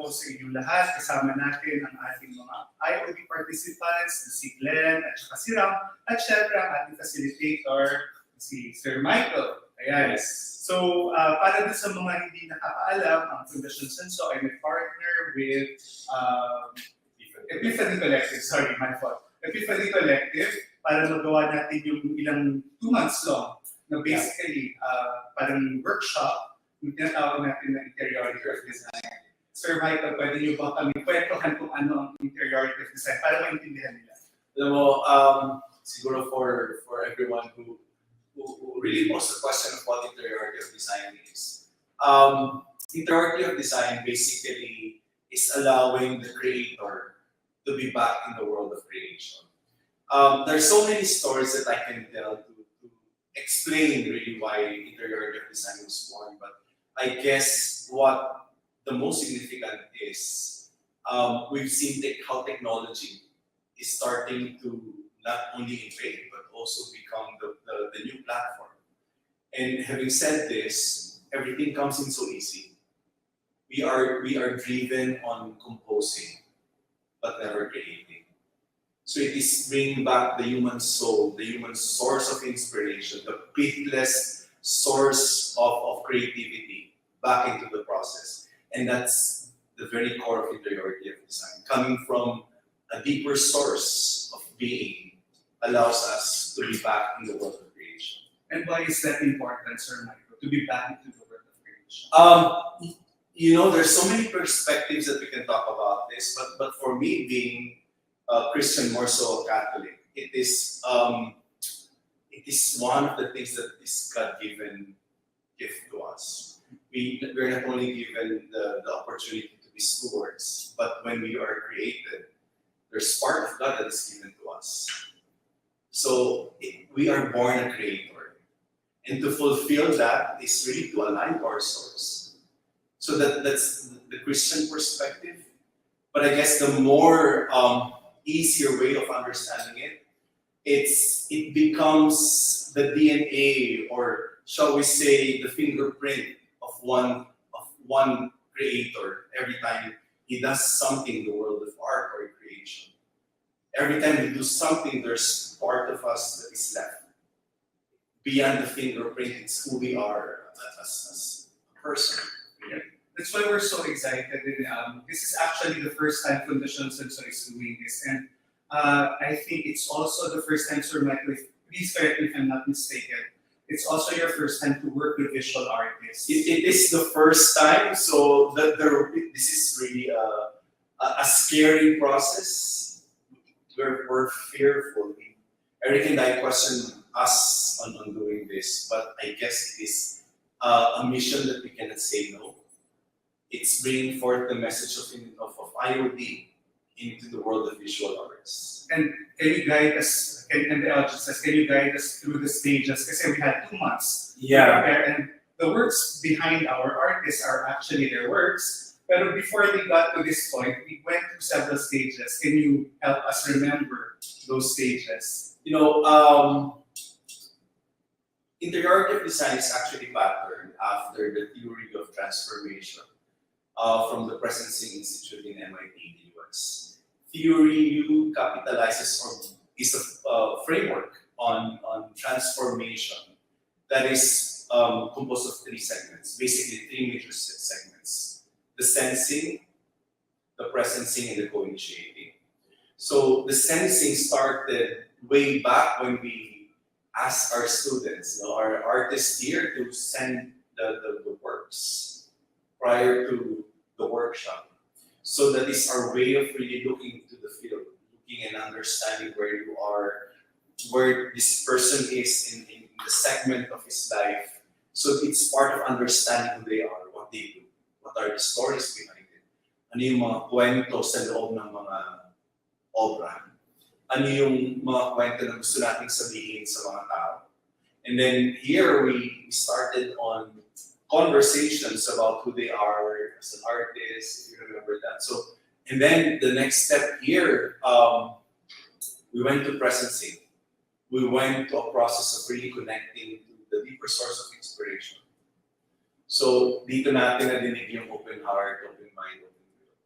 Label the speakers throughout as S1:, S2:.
S1: po sa inyong lahat. Kasama natin ang ating mga IOD participants, si Glenn at saka si Ram, at syempre ang ating facilitator, si Sir Michael. Ayan.
S2: Yes.
S1: So, para din sa mga hindi nakakaalam, ang Fundación Senso ay may partner with Epiphany Collective. Sorry, my fault. Epiphany Collective para magawa natin yung ilang 2 months long na basically parang workshop yung tinatawag natin na Interiority of Design. Sir Michael, pwede niyo ba kami kwentuhan kung ano ang Interiority of Design para maintindihan nila?
S2: Alam mo, siguro for everyone who really posed the question of what Interiority of Design is. Interiority of Design basically is allowing the creator to be back in the world of creation. There's so many stories that I can tell to explain really why Interiority of Design was born, but I guess what the most significant is we've seen how technology is starting to not only invade but also become the new platform. And having said this, everything comes in so easy. We are driven on composing, but never creating. So it is bringing back the human soul, the human source of inspiration, the pitiless source of creativity back into the process. And that's the very core of Interiority of Design. Coming from a deeper source of being allows us to be back in the world of creation.
S1: And why is that important, Sir Michael, to be back into the world of creation?
S2: You know, there's so many perspectives that we can talk about this, but for me, being Christian, more so Catholic, it is one of the things that is God-given gift to us. We're not only given the opportunity to be stewards, but when we are created, there's part of God that is given to us. So we are born a creator. And to fulfill that is really to align to our source. So that's the Christian perspective. But I guess the more easier way of understanding it, it becomes the DNA, or shall we say the fingerprint of one creator every time he does something in the world of art or creation. Every time we do something, there's part of us that is left. Beyond the fingerprint, it's who we are as a person.
S1: Yeah. That's why we're so excited. This is actually the first time Fundación Senso is doing this. And I think it's also the first time, Sir Michael, please correct me if I'm not mistaken, it's also your first time to work with visual artists.
S2: It is the first time, so this is really a scary process. We're fearful. Everything that I question us on doing this, but I guess it is a mission that we cannot say no. It's bringing forth the message of IOD into the world of visual arts.
S1: And can you guide us, and the audience says, can you guide us through the stages? Because we had 2 months to prepare, and the works behind our artists are actually their works. But before we got to this point, we went through several stages. Can you help us remember those stages?
S2: You know, Interiority of Design is actually patterned after the theory of transformation from the Presencing Institute in MIT in the US. Theory capitalizes or is a framework on transformation that is composed of 3 segments, basically 3 major segments: the sensing, the presencing, and the co-initiating. So the sensing started way back when we asked our students, our artists here, to send the works prior to the workshop. So that is our way of really looking into the field, looking and understanding where you are, where this person is in the segment of his life. So it's part of understanding who they are, what they do, what are the stories behind it. Ano yung mga kwento sa loob ng mga obra. Ano yung mga kwento na gusto nating sabihin sa mga tao. And then here we started on conversations about who they are as an artist, if you remember that. So, and then the next step here, we went to presencing. We went to a process of really connecting to the deeper source of inspiration. So, dito natin nadinig yung open heart, open mind, open will.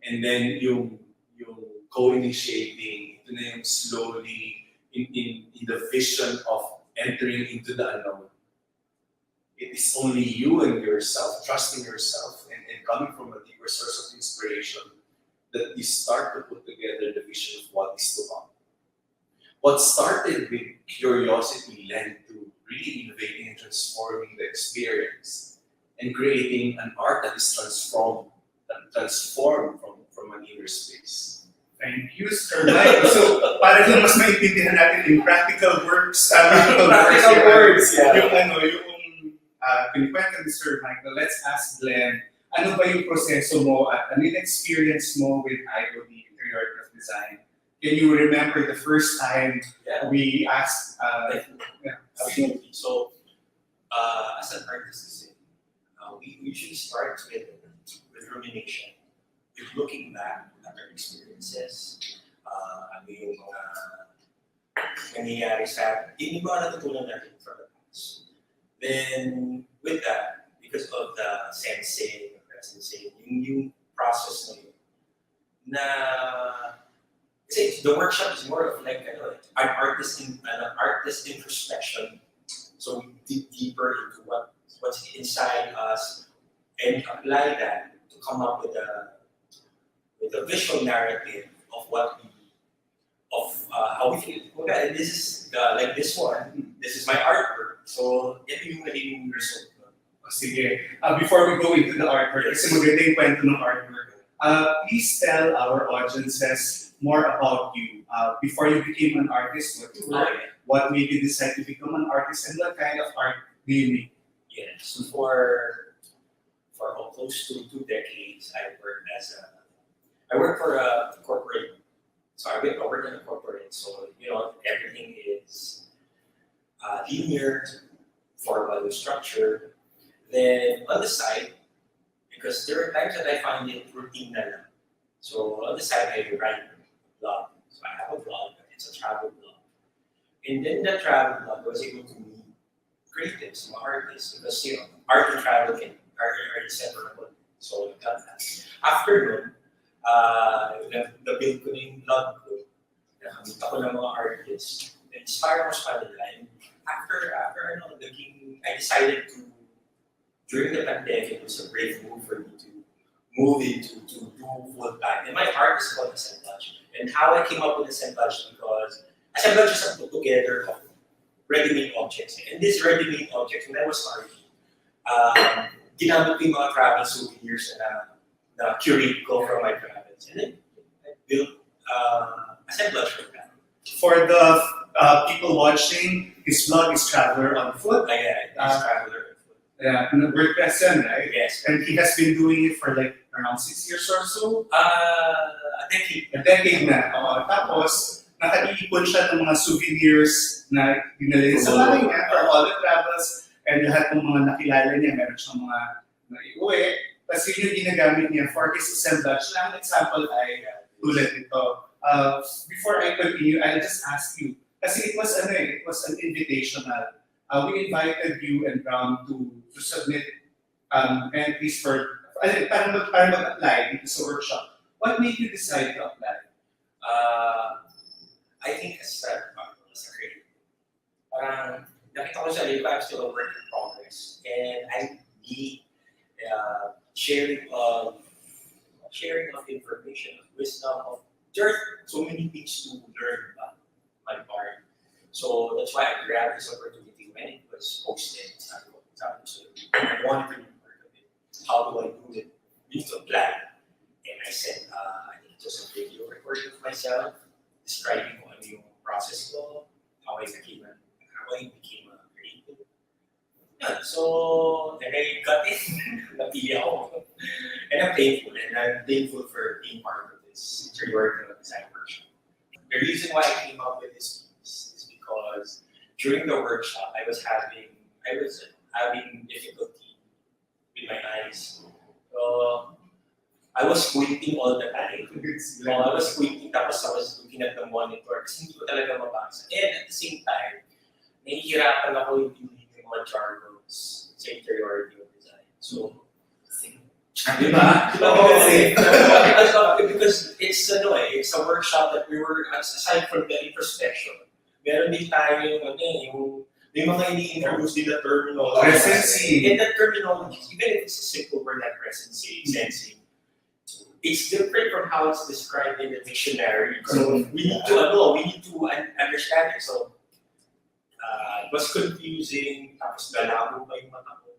S2: And then yung co-initiating, ito na yung slowly in the vision of entering into the unknown. It is only you and yourself, trusting yourself and coming from a deeper source of inspiration that you start to put together the vision of what is to come. What started with curiosity led to really innovating and transforming the experience and creating an art that is transformed from an inner space.
S1: Thank you, Sir Mike. So, para lang mas maintindihan natin in practical words, yung kinikwento ni Sir Michael, let's ask Glenn, ano ba yung proseso mo at ano yung experience mo with IOD, Interiority of Design? Can you remember the first time we asked?
S3: Absolutely. So, as an artist, we usually start with rumination, with looking back at our experiences, ano yung mga nangyayari sa atin, yung mga natutunan natin from the past. Then, with that, because of the sensing, yung process na yun, na kasi the workshop is more of like an artist introspection. So we dig deeper into what's inside us and apply that to come up with a visual narrative of how we feel. Okay, this is like this one. This is my artwork. So ito yung naging result.
S1: Sige. Before we go into the artwork, kasi maganda yung kwento ng artwork. Please tell our audiences more about you. Before you became an artist, what you were, what made you decide to become an artist, and what kind of art do you make?
S3: Yeah, so for close to 2 decades, I worked for a corporate. So I worked in a corporate. So everything is linear, formal structure. Then on the side, because there are times that I find it routine na lang. So on the side, I write blog. So I have a blog, it's a travel blog. And then the travel blog, I was able to meet creatives, mga artists, because art and travel are inseparable. So I got that. After nun, the-build ko na yung blog ko, nakamit ako ng mga artists, inspire mo sa kanila. And after I decided to, during the pandemic, it was a brave move for me to move into do full time. And my art is called assemblage. And how I came up with assemblage because assemblage is a put together of ready-made objects. And these ready-made objects, when I was starting, ginamit ko yung mga travel souvenirs na curate ko from my travels. And then I built assemblage for that.
S1: For the people watching, his vlog is Traveler on Foot.
S3: It's Traveler.
S1: Yeah, WordPress yan, right?
S3: Yes.
S1: And he has been doing it for like around 6 years or so.
S3: A decade.
S1: A decade na. Tapos, nakaiipon siya ng mga souvenirs na dinala sa bahay niya for all the travels and lahat ng mga nakilala niya, meron siyang mga naiuwi. Tapos yun yung ginagamit niya for his assemblage. Ang example ay tulad nito. Before I continue, I'll just ask you, kasi it was an invitational. We invited you and Ram to submit entries for para mag-apply dito sa workshop. What made you decide to apply?
S3: I think as a creator, nakita ko sa life, I'm still a work in progress. And I need sharing of information, of wisdom, there are so many things to learn about my part. So that's why I grabbed this opportunity when it was posted. I wanted to be part of it. How do I do it? We need to apply. And I said, I think it was a video recording of myself, describing kung ano yung process ko, how I became a creative. Yeah, so, and I got it. Napili ako. And I'm thankful for being part of this Interiority of Design workshop. The reason why I came up with this piece is because during the workshop, I was having difficulty with my eyes. I was squinting all the time. I was squinting, tapos I was looking at the monitor kasi hindi ko talaga mabasa. And at the same time, nahihirapan ako yung mga jargons sa Interiority of Design. So, Diba?
S2: Okay.
S3: Because it's a workshop that we were, aside from the introspection, meron din tayo yung may mga ini-introduce din na terminology.
S1: Residency.
S3: And that terminology, even if it's a simple word like residency, sensing, it's different from how it's described in the dictionary. So we need to understand it. So it was confusing, tapos galabo pa yung mata ko.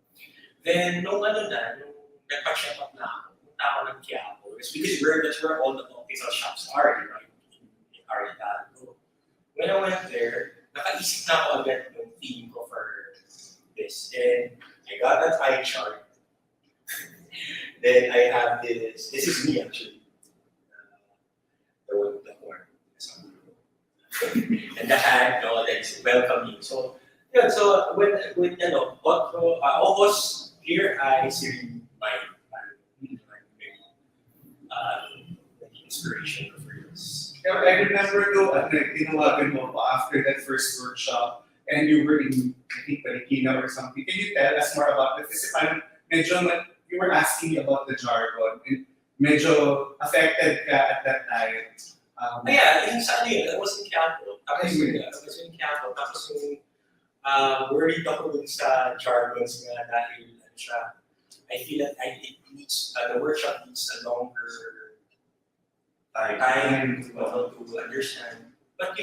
S3: Then, nung nagpa-check up na ako, punta ako ng Quiapo. It's because that's where all the optical shops are, right? In Arellano. When I went there, nakaisip na ako agad yung theme ko for this. And I got that eye chart. Then I have this is me actually. The one with the horn. And the hand, that's welcoming. So, yeah, so when almost clear eyes, my inspiration for this.
S1: I remember though, tinawagan mo pa after that first workshop, and you were in, I think, Marikina or something. Can you tell us more about this? Kasi parang medyo, you were asking me about the jargon, and medyo affected ka at that time.
S3: Yeah, yung sa I was in Quiapo. Tapos yung worried ako dun sa jargons nga dahil siya, I feel that the workshop needs a longer time to understand. But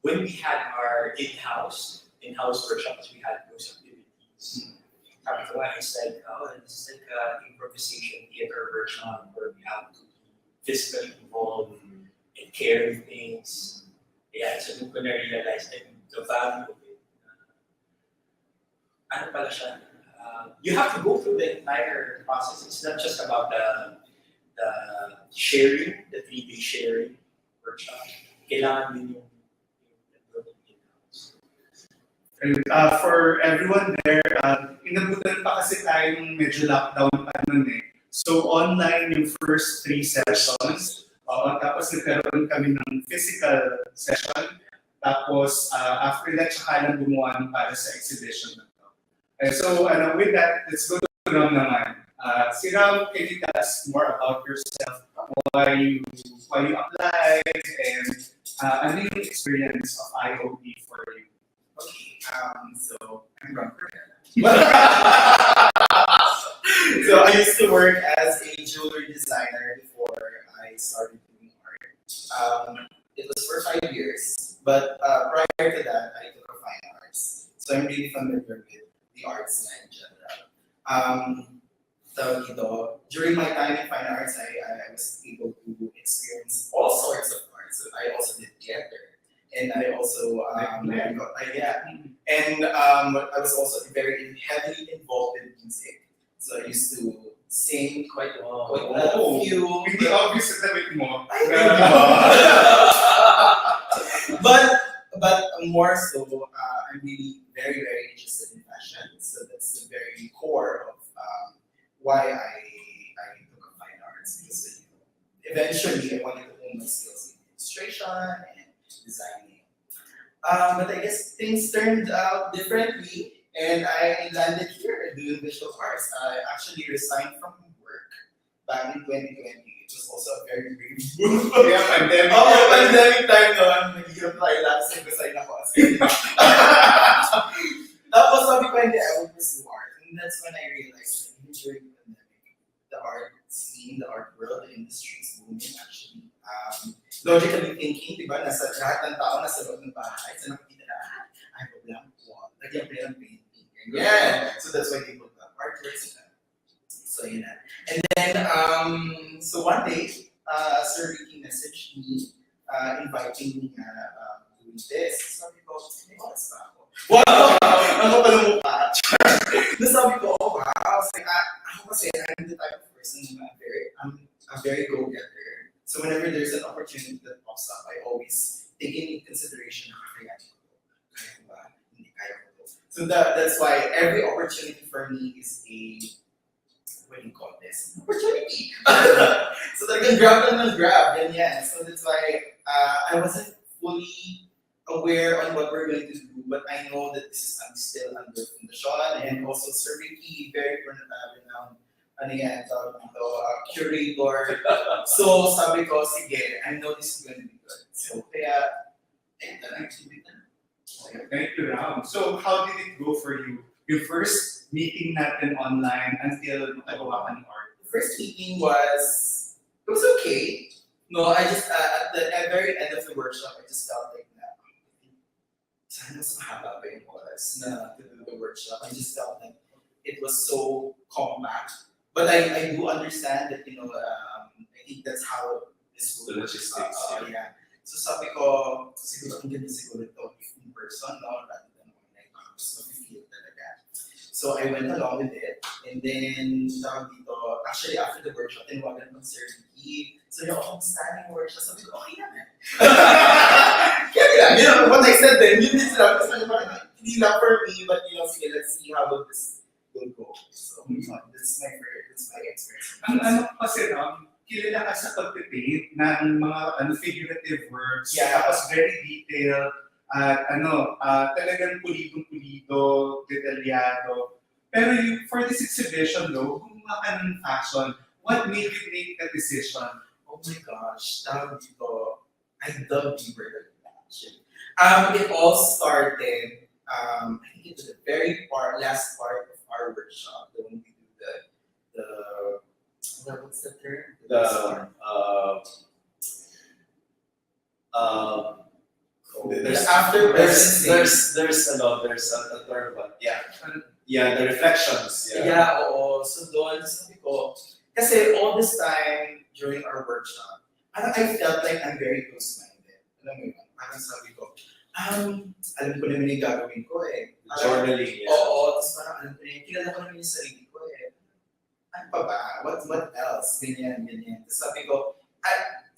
S3: when we had our in-house workshops, we had those activities. It's like, this is like an improvisation theater workshop where we have to be physically involved and carry things. Yeah, so doon ko na-realize the value of it. Ano pala siya? You have to go through the entire process. It's not just about the sharing, the 3-day sharing workshop. Kailangan din yung
S1: for everyone there, inabutan pa kasi tayo ng medyo lockdown pa nun eh. So online yung first 3 sessions. Tapos nagkaroon kami ng physical session. Tapos after that, saka lang gumawa ng para sa exhibition na to. So with that, let's go to Ram naman. Si Ram, can you tell us more about yourself? Why you applied and ano yung experience of IOD for you?
S4: Okay, so I'm from Corvera. So I used to work as a jewelry designer before I started doing art. It was for 5 years, but prior to that, I took a fine arts. So I'm really familiar with the arts in general. During my time in fine arts, I was able to experience all sorts of arts. So I also did theater. And I also, I was also very heavily involved in music. So I used to sing quite a few.
S1: Hindi obvious na bit mo.
S4: But more so, I'm really very, very interested in fashion. So that's the very core of why I took a fine arts, because eventually I wanted to hone my skills in illustration and designing. But I guess things turned out differently, and I landed here doing visual arts. I actually resigned from work back in 2020. It was also a very brief move.
S1: Yeah, pandemic.
S4: Pandemic time noon. Nag-apply lang sa resign ako. Tapos sabi ko, hindi, I will pursue art. And that's when I realized that during the pandemic, the art scene, the art world, the industry is booming actually. Logically thinking, di ba, lahat ng tao nasa loob ng bahay, so nakikita na, I have a blank wall, lagyan ko ng painting. Yeah, so that's why they put the artworks. So yun na. And then, so one day, Sir Ricky messaged me, inviting me doing this. Sabi ko, may oras ba ako? Wow! Ano pala mukha? Nasabi ko, oh wow. I was like, ako kasi, I'm the type of person I'm a very go-getter. So whenever there's an opportunity that pops up, I always take into consideration, kaya ko ba? Hindi kaya ko. So that's why every opportunity for me is a, what do you call this? Opportunity! So talagang grab, and yeah. So that's why I wasn't fully aware on what we're going to do, but I know that this is still under Fundasyon, and also Sir Ricky, very renowned ano yan, tawag dito, curator. So, sabi ko, sige, I know this is going to be good. So, kaya, ito na, exhibit na.
S1: Thank you, Ram. So, how did it go for you? Your first meeting natin online until nakagawa ka ng art?
S4: The first meeting was, it was okay. No, I just, at the very end of the workshop, I just felt like, sana mas mahaba pa yung oras na to do the workshop. I just felt like it was so compact. But I do understand that, I think that's how this
S2: The
S4: will
S2: logistics,
S4: yeah. So sabi ko, siguro ang ganda siguro ito if in person, no? Rather than online, mas mafe-feel talaga. So I went along with it. And then, tawag dito, actually after the workshop, tinawagan ng Sir Ricky. So yung akong standing workshop, sabi ko, okay naman. Kaya what I said then, yun din sila, kasi parang hindi lang for me, but sige, let's see how this will go. So, this is my experience.
S1: Ang kasi, kilala ka sa pagpipaint ng mga figurative works,
S4: Yeah.
S1: tapos very detailed, at talagang pulidong-pulido, detalyado. Pero for this exhibition though, gumawa ka ng fashion, what made you make that decision?
S4: Oh my gosh, tawag dito, I love Bieber actually. It all started, I think it was the very last part of our workshop, when we do what's the term?
S2: There's
S4: after
S2: there's a term, but the reflections.
S4: Oo. So doon, sabi ko, kasi all this time during our workshop, parang I felt like I'm very close-minded. Alam mo yun? Parang sabi ko, alam ko naman yung gagawin ko eh.
S2: Journaling.
S4: Oo, tapos parang alam ko na yun, kilala ko naman yung sarili ko eh. Ano pa ba? What else? Ganyan. Tapos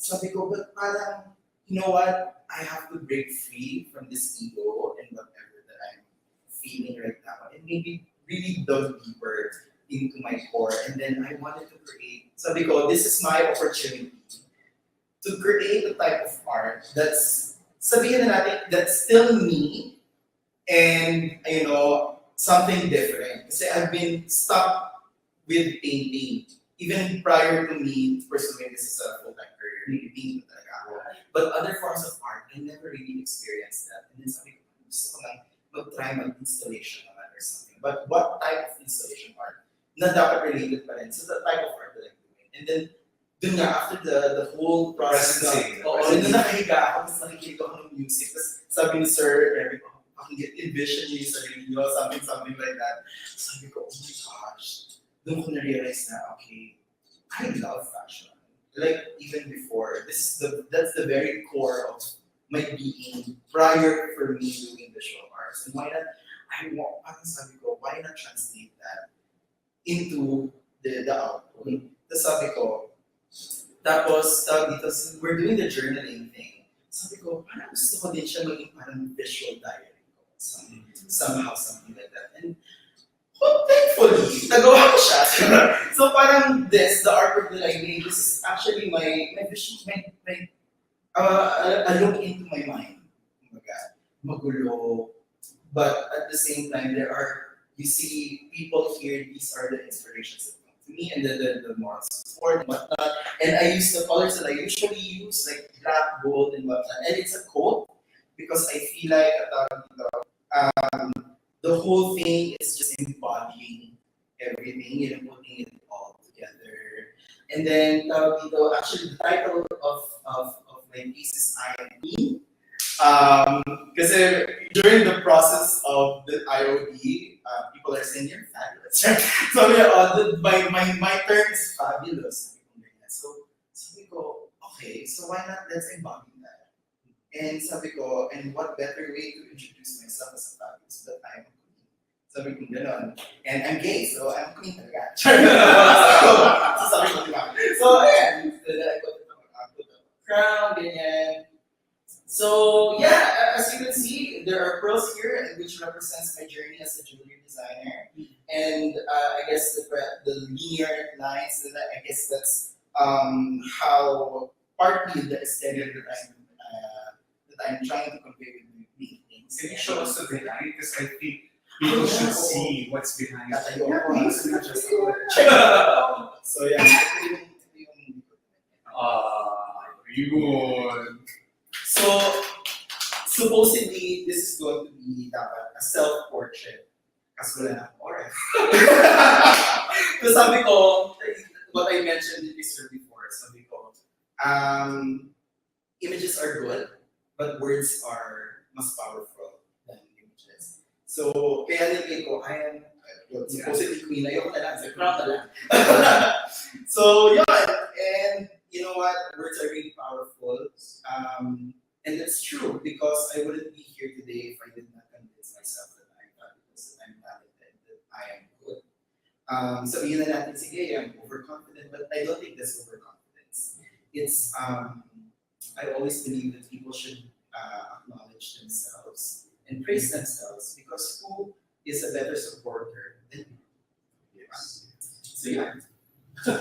S4: sabi ko, but parang, you know what? I have to break free from this ego and whatever that I'm feeling right now. And maybe really delve deeper into my core. And then I wanted to create, sabi ko, this is my opportunity to create a type of art that's, sabihin na natin, that's still me and, something different. Kasi I've been stuck with painting. Even prior to me pursuing this as a full-time career, really painting talaga ako. But other forms of art, I never really experienced that. And then sabi ko, gusto ko lang mag-try mag-installation naman or something. But what type of installation art? Na dapat related pa rin. So the type of art that I'm doing. And then, dun nga, after the whole process nung nakahiga ako, tapos nakikinig ako ng music, tapos sabi ni Sir Eric, I can envision niyo yung sarili niyo, something like that. Sabi ko, oh my gosh. Doon ko na-realize na, okay, I love fashion. Like, even before, that's the very core of my being prior for me doing visual arts. And why not, parang sabi ko, why not translate that into the output? Tapos sabi ko, we're doing the journaling thing. Sabi ko, parang gusto ko din siya maging parang visual diary ko. Somehow, something like that. And thankfully, nagawa ko siya. So parang the artwork that I made, this is actually my vision, a look into my mind. Oh my God, magulo. But at the same time, you see people here, these are the inspirations that come to me, and the more support and whatnot. And I use the colors that I usually use, like black, gold, and whatnot. And it's a quote, because I feel like the whole thing is just embodying everything, putting it all together. And then, actually, the title of my piece is I Am Me. Because during the process of the IOD, people are saying, you're fabulous. So, my term is fabulous. So, sabi ko, okay, so why not let's embody that? And sabi ko, and what better way to introduce myself as a fabulous that I'm a queen. Sabi ko gano'n. And I'm gay, so I'm queen talaga. so sabi ko, diba? So, ayan, I put the crown, ganyan. So, yeah, as you can see, there are pearls here, which represents my journey as a jewelry designer. And I guess the linear lines, I guess that's how partly the aesthetic that I'm trying to convey with my paintings.
S1: Can you show us the line? Because I think people should see what's behind it.
S4: Tatayo
S1: Yeah,
S4: ako,
S1: please.
S4: not just ako. So yeah, ito yung
S1: Yun.
S4: So, supposedly, this is going to be dapat a self-portrait. Kasi wala na akong oras. So sabi ko, what I mentioned in this before, sabi ko, images are good, but words are mas powerful than images. So, kaya nilagay ko, I am, supposedly queen, ayoko na lang, sa crown na lang. So, yun, and you know what, words are really powerful. And that's true, because I wouldn't be here today if I did not convince myself that I'm fabulous, that I'm talented, that I am good. Sabihin na natin, sige, I'm overconfident, but I don't think that's overconfidence. It's, I always believe that people should acknowledge themselves and praise themselves, because who is a better supporter than you? Yes. So yeah.
S1: Kaya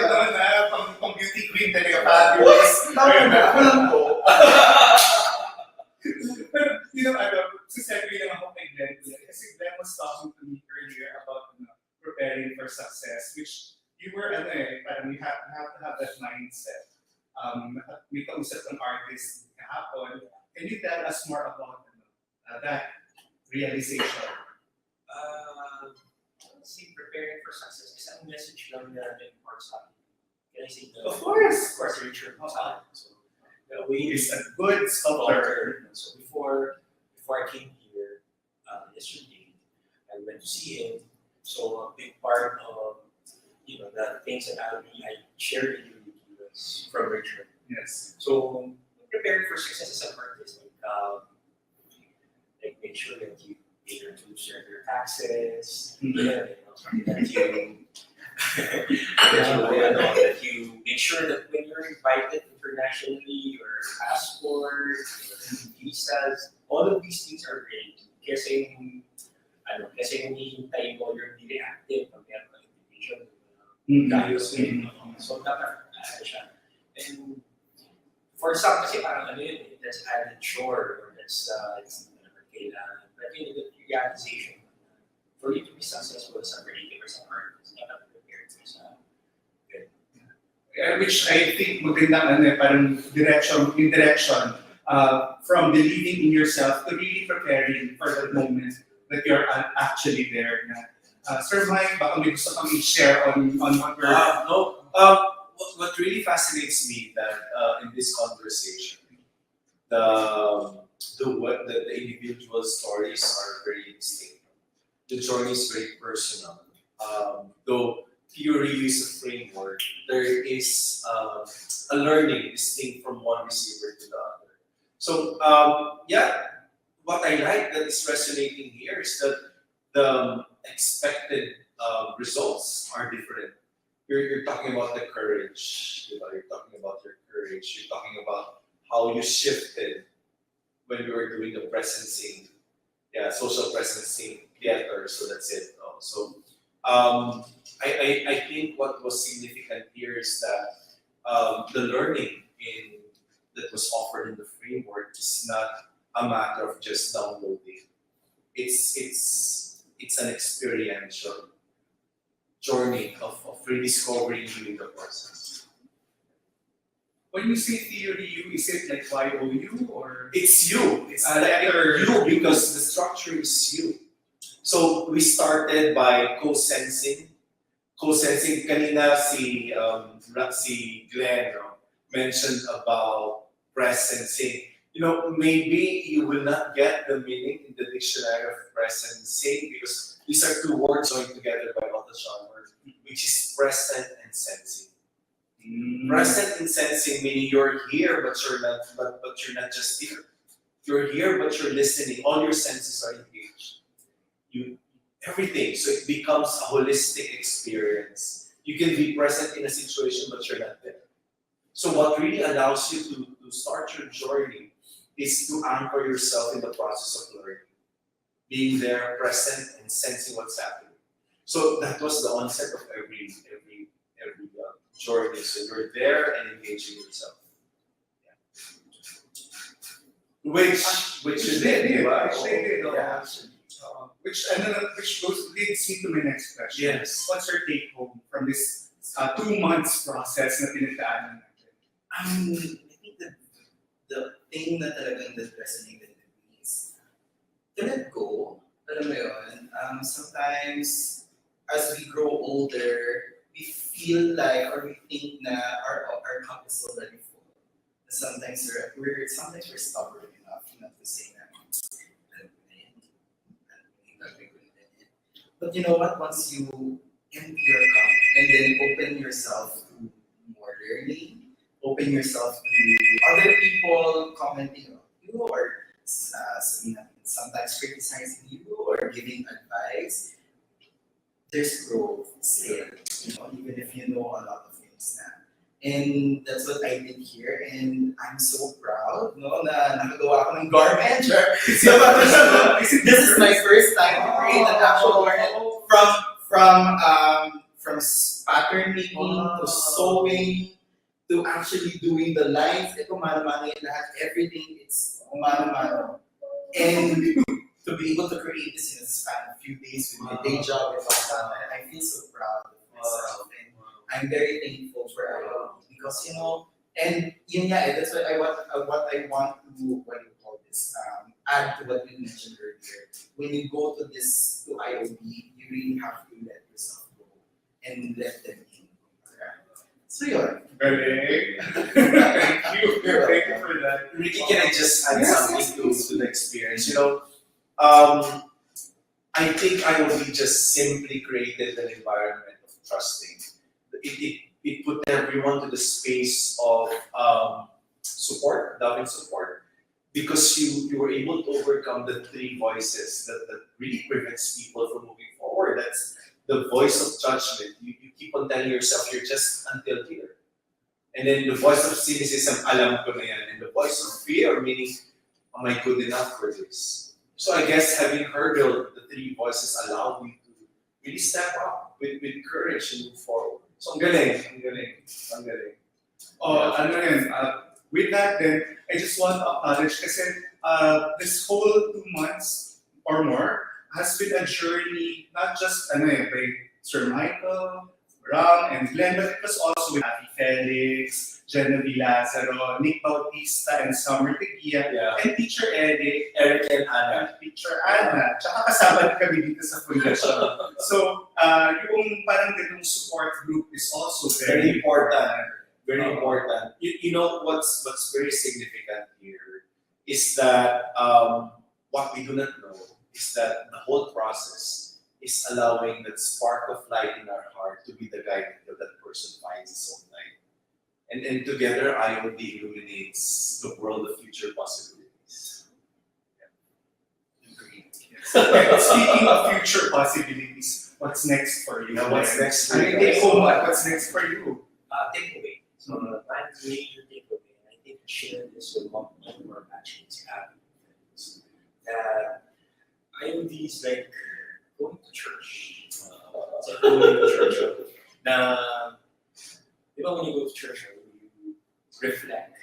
S1: naman na, pang beauty queen talaga fabulous.
S4: Alam ko.
S1: Pero, sasabi lang ako kay Glenn, kasi Glenn was talking to me earlier about preparing for success, which you were, parang you have to have that mindset. May kausap ng artist kahapon. Can you tell us more about that realization?
S3: See, preparing for success. Isang message lang na nag-impart sa akin. Can I say the
S1: Of course,
S3: Richard sa akin. So, the way
S1: he's a good sculptor.
S3: So before I came here yesterday, I went to see him. So a big part of the things that I shared with you was from Richard.
S1: Yes.
S3: So preparing for success as an artist, like make sure that you introduce your taxes, that you make sure that when you're invited internationally, your passport, your visas, all of these things are great. Kasi hinihintay mo you're really active pag meron ka invitation. So dapat siya. And for some kasi parang that's added chore or that's kailangan. But the realization for you to be successful as a creative or as an artist, you have to prepare yourself.
S1: Which I think magandang parang direction from believing in yourself to really preparing for the moment that you're actually there. Sir Mike, baka may gusto kang i-share on what we're...
S2: No. What really fascinates me that in this conversation, the individual stories are very distinct. The journey is very personal. Though theory is a framework, there is a learning distinct from one receiver to the other. So what I like that is resonating here is that the expected results are different. You're talking about the courage, you're talking about your courage, you're talking about how you shifted when we were doing the presencing, social presencing theater, so that's it. I think what was significant here is that the learning that was offered in the framework is not a matter of just downloading. It's an experiential journey of rediscovering you in the process.
S1: When you say theory, is it like YOU or?
S2: It's you. It's
S1: letter
S2: you because the structure is you. So we started by co-sensing. Co-sensing, kanina si Glenn mentioned about presensing. Maybe you will not get the meaning in the dictionary of presensing because these are two words joined together by Otto Scharmer, which is present and sensing. Present and sensing meaning you're here, but you're not just here. You're here, but you're listening. All your senses are engaged. Everything. So it becomes a holistic experience. You can be present in a situation, but you're not there. So what really allows you to start your journey is to anchor yourself in the process of learning, being there, present, and sensing what's happening. So that was the onset of every journey. So you're there and engaging yourself. Which you did, right?
S1: They did.
S4: Yeah.
S1: Which leads me to my next question.
S2: Yes.
S1: What's your take home from this 2 months process na pinagdaanan natin?
S4: I think the thing na talagang that resonated with me is to let go. Alam mo yun, sometimes as we grow older, we feel like or we think na our cup is already full. Sometimes we're stubborn enough not to say that. But you know what? Once you empty your cup and then open yourself to more learning, open yourself to other people commenting on you or sometimes criticizing you or giving advice, there's growth still, even if you know a lot of things now. And that's what I did here, and I'm so proud, na nakagawa ko ng garment. This is my first time to create an actual garment from pattern making to sewing to actually doing the lines. Ito mano-mano yan lahat, everything it's mano-mano. And to be able to create this in a span of a few days with my day job and all that, I feel so proud of myself. And I'm very thankful for IOB because and yun nga, that's what I want to what do you call this? Add to what you mentioned earlier. When you go to IOB, you really have to let yourself go and let them in. So yun.
S1: Very. Thank you for that.
S2: Ricky, can I just add something to the experience? I think IOB just simply created an environment of trusting. It put everyone to the space of support, loving support, because you were able to overcome the three voices that really prevents people from moving forward. That's the voice of judgment. You keep on telling yourself you're just until here. And then the voice of cynicism, alam ko na yan. And the voice of fear, meaning, am I good enough for this? So I guess having hurdled the three voices allowed me to really step up with courage and move forward. So ang galing.
S1: With that then, I just want to acknowledge kasi this whole 2 months or more has been a journey, not just by Sir Michael, Ram, and Glenn, but it was also with Abby Felix, Genevieve Lazaro, Nick Bautista, and Summer Tequia, and Teacher Eric and Anna. Teacher Anna. Tsaka kasama din kami dito sa fundasyon. So, yung parang ganung support group is also very important.
S2: Very important. You know what's very significant here is that what we do not know is that the whole process is allowing that spark of light in our heart to be the guide until that person finds his own light. And together, IOD illuminates the world of future possibilities.
S1: Yeah. Speaking of future possibilities, what's next for you?
S2: What's next for you?
S1: What's next for you?
S3: Takeaway. So my major takeaway, and I think I share this with one of our batchmates, Abby. IOD is like going to church. It's like going to church. Now, when you go to church, you reflect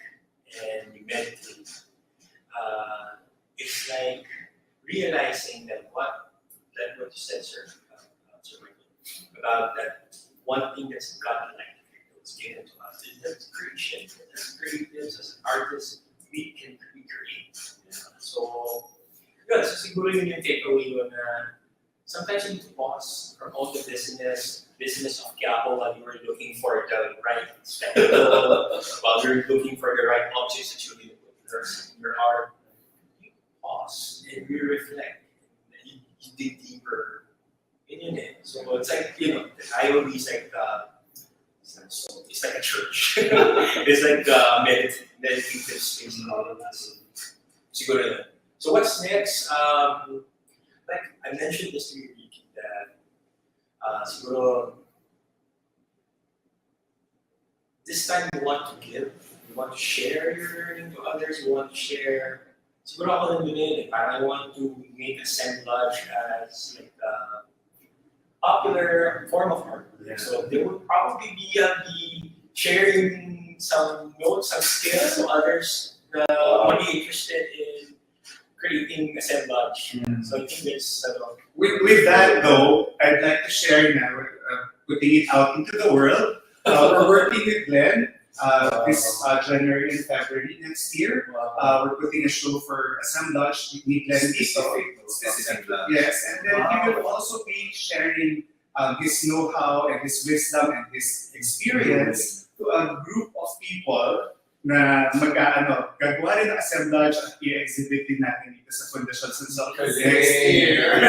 S3: and you meditate. It's like realizing that what you said, Sir Michael, about that one thing that's godlike that's given to us is that creation. As creatives, as artists, we can recreate. So, good. So siguro yun yung takeaway na sometimes you need to pause from all the business of Quiapo while you were looking for the right spectacle, while you're looking for the right objects that you need to put in your art. You pause and you reflect. And you dig deeper in it. So it's like, the IOB is like it's like a church. It's like a meditative space and all of that. Siguro yun. So what's next? Like I mentioned this to you, Ricky, that siguro this time you want to give, you want to share your learning to others, you want to share. Siguro ako lang din I want to make assemblage as like a popular form of art.
S2: Yeah.
S3: So there would probably be sharing some notes, some skills to others that would be interested in creating assemblage. So I think that's
S1: With that though, I'd like to share now, putting it out into the world. We're working with Glenn this January and February next year. We're putting a show for assemblage with Glenn specific. Yes, and then he will also be sharing his know-how and his wisdom and his experience to a group of people na gagawa rin ng assemblage at i-exhibit din natin dito sa Fundación Sansol next year.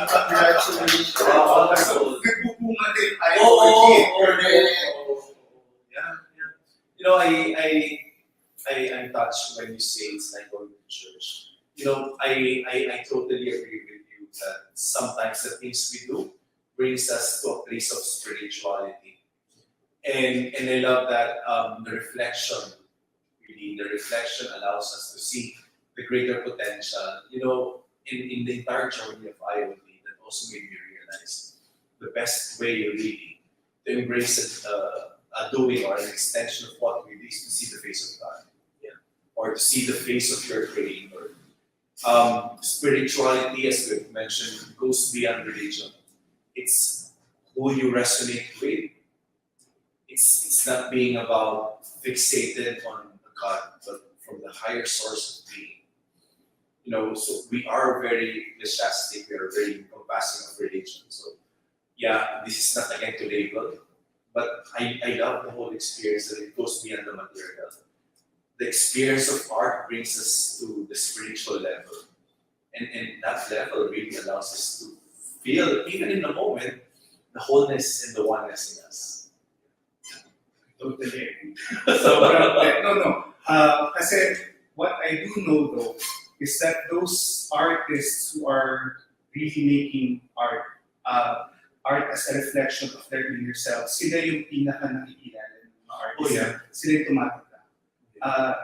S4: Congratulations.
S1: Nagbubunga din tayo.
S2: Yeah. You know, I'm touched when you say it's like going to church. You know, I totally agree with you that sometimes the things we do brings us to a place of spirituality. And I love that the reflection allows us to see the greater potential. You know, in the entire journey of IoT, that also made me realize the best way really to embrace a doing or an extension of what we do is to see the face of God, or to see the face of your Creator. Spirituality, as we've mentioned, goes beyond religion. It's who you resonate with. It's not being about fixated on God, but from the higher source of being. You know, so we are very ecclesiastic, we are very encompassing of religion. So yeah, this is not again to label, but I love the whole experience that it goes beyond the material. The experience of art brings us to the spiritual level. And that level really allows us to feel, even in the moment, the wholeness and the oneness in us.
S1: Totally agree. So, kasi what I do know though is that those artists who are really making art, art as a reflection of their inner self, sila yung pinaka-nakikilala ng mga artists. Sila yung tumatanda.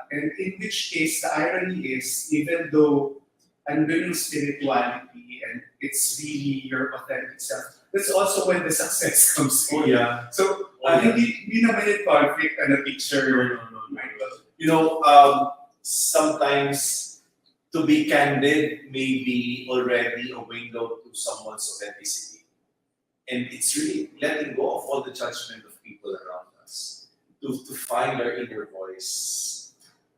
S1: And in which case, the irony is, even though andun yung spirituality and it's really your authentic self, that's also when the success comes in. So, hindi naman yung conflict and a picture. Michael.
S2: You know, sometimes to be candid may be already a window to someone's authenticity. And it's really letting go of all the judgment of people around us. To find our inner voice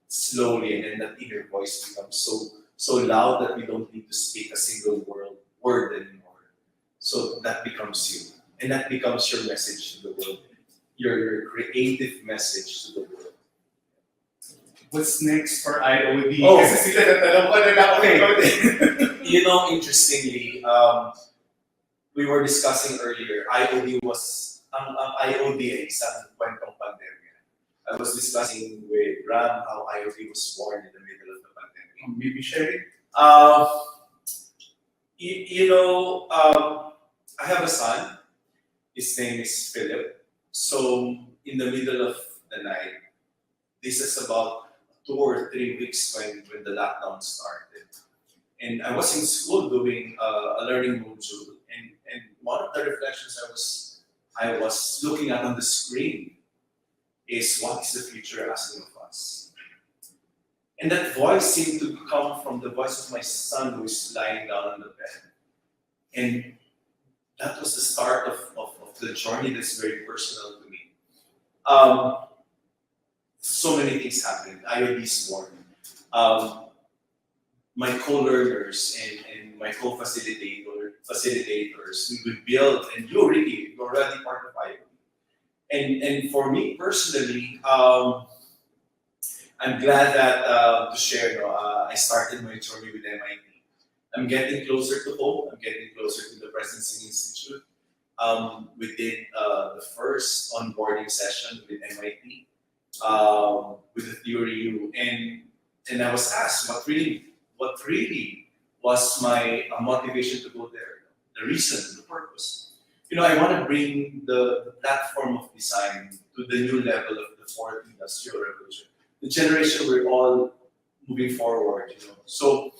S2: slowly, and then that inner voice becomes so loud that we don't need to speak a single word anymore. So that becomes you. And that becomes your message to the world. Your creative message to the world.
S1: What's next for IOD?
S2: Oh.
S1: Kasi sila natanong ko na ako.
S2: You know, interestingly, we were discussing earlier, IOD was, ang IOD ay isang kwentong pandemya. I was discussing with Ram how IOD was born in the middle of the pandemic.
S1: Maybe share it.
S2: I have a son. His name is Philip. So in the middle of the night, this is about 2 or 3 weeks when the lockdown started. And I was in school doing a learning module, and one of the reflections I was looking at on the screen is, what is the future asking of us? And that voice seemed to come from the voice of my son who is lying down on the bed. And that was the start of the journey that's very personal to me. So many things happened. IOD is born. My co-learners and my co-facilitators, we would build, and you're already part of IOD. And for me personally, I'm glad that to share, I started my journey with MIT. I'm getting closer to home. I'm getting closer to the Presidency Institute. We did the first onboarding session with MIT, with the Theory U, and I was asked what really was my motivation to go there. The reason, the purpose. You know, I want to bring the platform of design to the new level of the fourth industrial revolution. The generation we're all moving forward, you know. So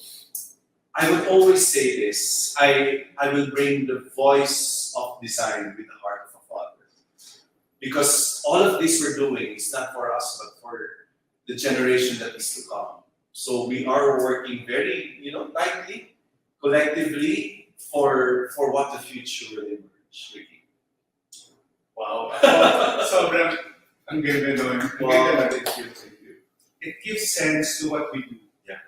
S2: I would always say this, I will bring the voice of design with the heart of a father. Because all of this we're doing is not for us, but for the generation that is to come. So we are working very, tightly, collectively for what the future will emerge. Really.
S1: Wow. Sobrang ang ganda nun. Ang ganda nun.
S2: Thank you.
S1: It gives sense to what we do.
S2: Yeah.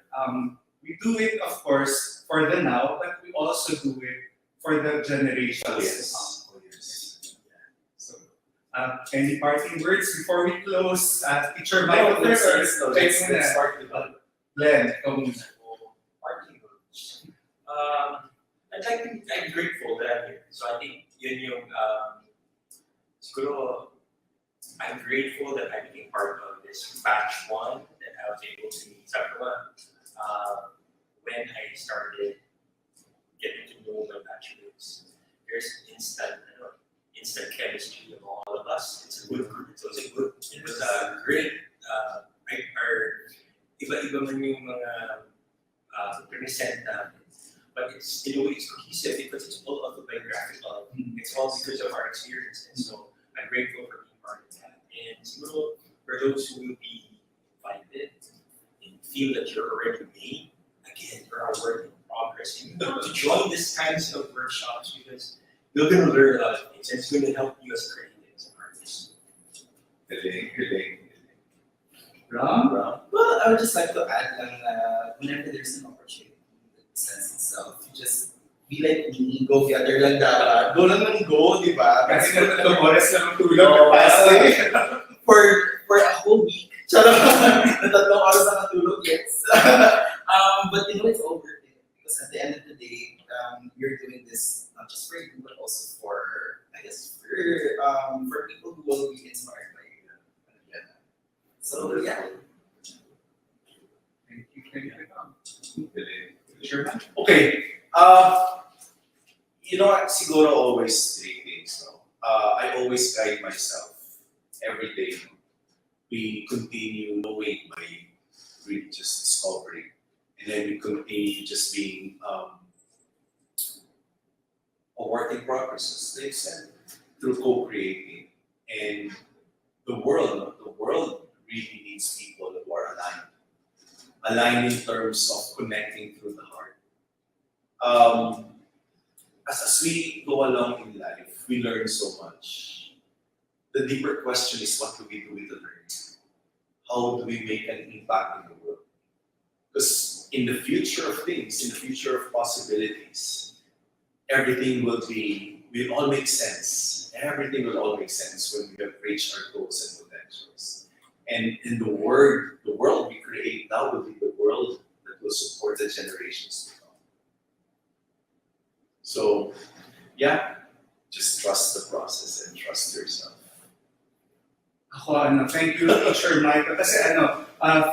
S1: We do it, of course, for the now, but we also do it for the generations to come.
S2: Yes.
S1: So, any parting words before we close? Teacher Michael,
S2: Let's
S1: let's
S2: start with that.
S1: Glenn, ikaw muna.
S3: Parting words. I'm grateful that I'm here. So I think yun yung, siguro, I'm grateful that I became part of this batch one, that I was able to meet Sakura when I started getting to know my batchmates. There's instant chemistry of all of us. It's a good group. It was a great, iba-iba man yung mga present namin. But it's, in a way, it's cohesive because it's all autobiographical. It's all because of our experience. And so I'm grateful for being part of that. And siguro, for those who will be invited and feel that you're already made, again, you're a work in progress. You know, to join this kinds of workshops because you're going to learn a lot of things and it's going to help you as creatives and artists.
S2: Galing.
S1: Ram?
S4: Well, I would just like to add lang na whenever there's an opportunity that presents itself, you just be like me, go theater lang dapat. Go lang ng go, di ba?
S1: Kasi na tatlong oras lang ang tulog. Kapasti.
S4: For a whole week. Charot. Na tatlong oras na natulog, yes. But it's all worth it. Because at the end of the day, you're doing this not just for you, but also for, I guess, for people who will be inspired by you. So, yeah.
S1: Thank you.
S2: Sure. Okay. You know what? Siguro always three things. No? I always guide myself every day. We continue knowing by really just discovering, and then we continue just being a work in progress, as they said, through co-creating. And the world really needs people who are aligned in terms of connecting through the heart. As we go along in life, we learn so much. The deeper question is, what do we do with the learning? How do we make an impact in the world? Because in the future of things, in the future of possibilities, everything will all make sense. Everything will all make sense when we have reached our goals and potentials. And in the world we create now will be the world that will support the generations to come. So, yeah, just trust the process and trust yourself.
S1: Ako, thank you, Teacher Michael. Kasi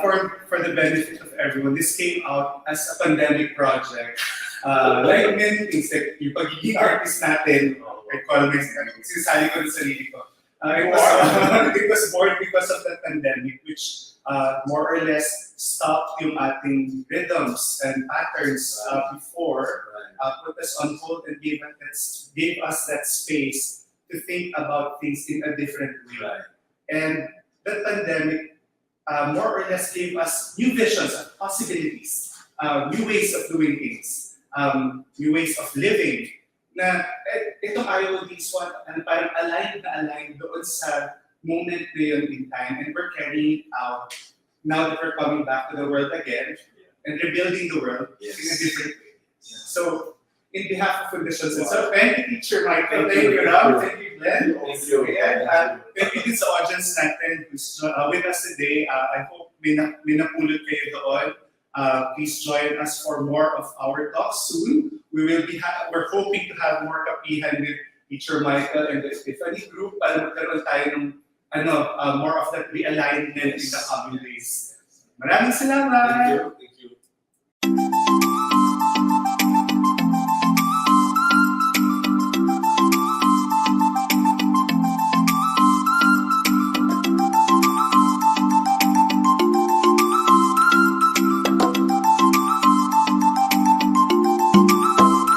S1: for the benefit of everyone, this came out as a pandemic project. Like many things, like yung pagiging artist natin, I call myself, sinasali ko na sarili ko. It was born because of the pandemic, which more or less stopped yung ating rhythms and patterns before, put us on hold and gave us that space to think about things in a different way.
S2: Right.
S1: And the pandemic more or less gave us new visions of possibilities, new ways of doing things, new ways of living. Na itong IODs one, parang aligned doon sa moment na yun in time, and we're carrying it out now that we're coming back to the world again and rebuilding the world in a different way. So, in behalf of Conditions and so, thank you, Teacher Michael, thank you, Ram, thank you, Glenn.
S2: Thank you.
S1: And thank you din sa audience natin who's with us today. I hope may napulot kayo doon. Please join us for more of our talks soon. We're hoping to have more kapihan with Teacher Michael and the Tiffany group para magkaroon tayo ng more of that realignment in the coming days. Maraming salamat!
S2: Thank you.